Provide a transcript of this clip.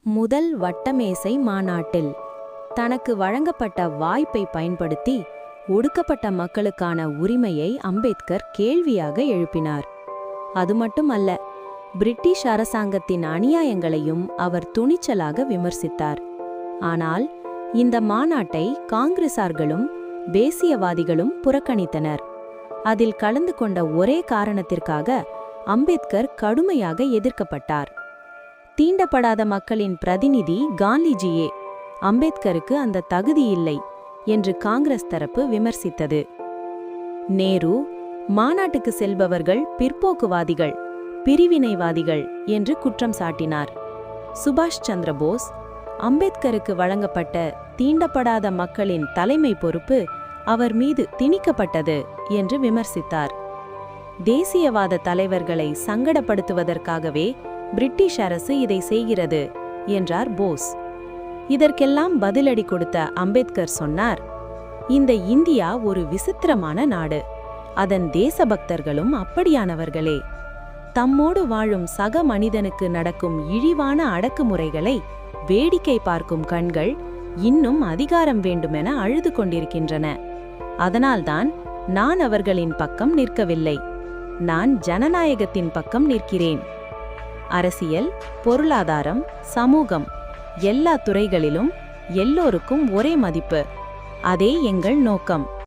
முதல் வட்டமேசை மாநாட்டில் தனக்கு வழங்கப்பட்ட வாய்ப்பை பயன்படுத்தி ஒடுக்கப்பட்ட மக்களுக்கான உரிமையை அம்பேத்கர் கேள்வியாக எழுப்பினார். அது மட்டுமல்ல, பிரிட்டிஷ் அரசாங்கத்தின் அநியாயங்களையும் அவர் துணிச்சலாக விமர்சித்தார். ஆனால் இந்த மாநாட்டை காங்கிரசார்களும் தேசியவாதிகளும் புறக்கணித்தனர். அதில் கலந்து கொண்ட ஒரே காரணத்திற்காக அம்பேத்கர் கடுமையாக எதிர்க்கப்பட்டார். தீண்டப்படாத மக்களின் பிரதிநிதி காந்திஜியே அம்பேத்கருக்கு அந்த தகுதி இல்லை என்று காங்கிரஸ் தரப்பு விமர்சித்தது. நேரு மாநாட்டுக்கு செல்பவர்கள் பிற்போக்குவாதிகள், பிரிவினைவாதிகள் என்று குற்றம் சாட்டினார். சுபாஷ் சந்திர போஸ் அம்பேத்கருக்கு வழங்கப்பட்ட தீண்டப்படாத மக்களின் தலைமை பொறுப்பு அவர் மீது திணிக்கப்பட்டது என்று விமர்சித்தார். தேசியவாத தலைவர்களை சங்கடப்படுத்துவதற்காகவே பிரிட்டிஷ் அரசு இதை செய்கிறது என்றார் போஸ். இதற்கெல்லாம் பதிலடி கொடுத்த அம்பேத்கர் சொன்னார், இந்த இந்தியா ஒரு விசித்திரமான நாடு. அதன் தேசபக்தர்களும் அப்படியானவர்களே. தம்மோடு வாழும் சக மனிதனுக்கு நடக்கும் இழிவான அடக்குமுறைகளை வேடிக்கை பார்க்கும் கண்கள் இன்னும் அதிகாரம் வேண்டுமென அழுது கொண்டிருக்கின்றன. அதனால்தான் நான் அவர்களின் பக்கம் நிற்கவில்லை. நான் ஜனநாயகத்தின் பக்கம் நிற்கிறேன். அரசியல், பொருளாதாரம், சமூகம் எல்லா துறைகளிலும் எல்லோருக்கும் ஒரே மதிப்பு. அதே எங்கள் நோக்கம்.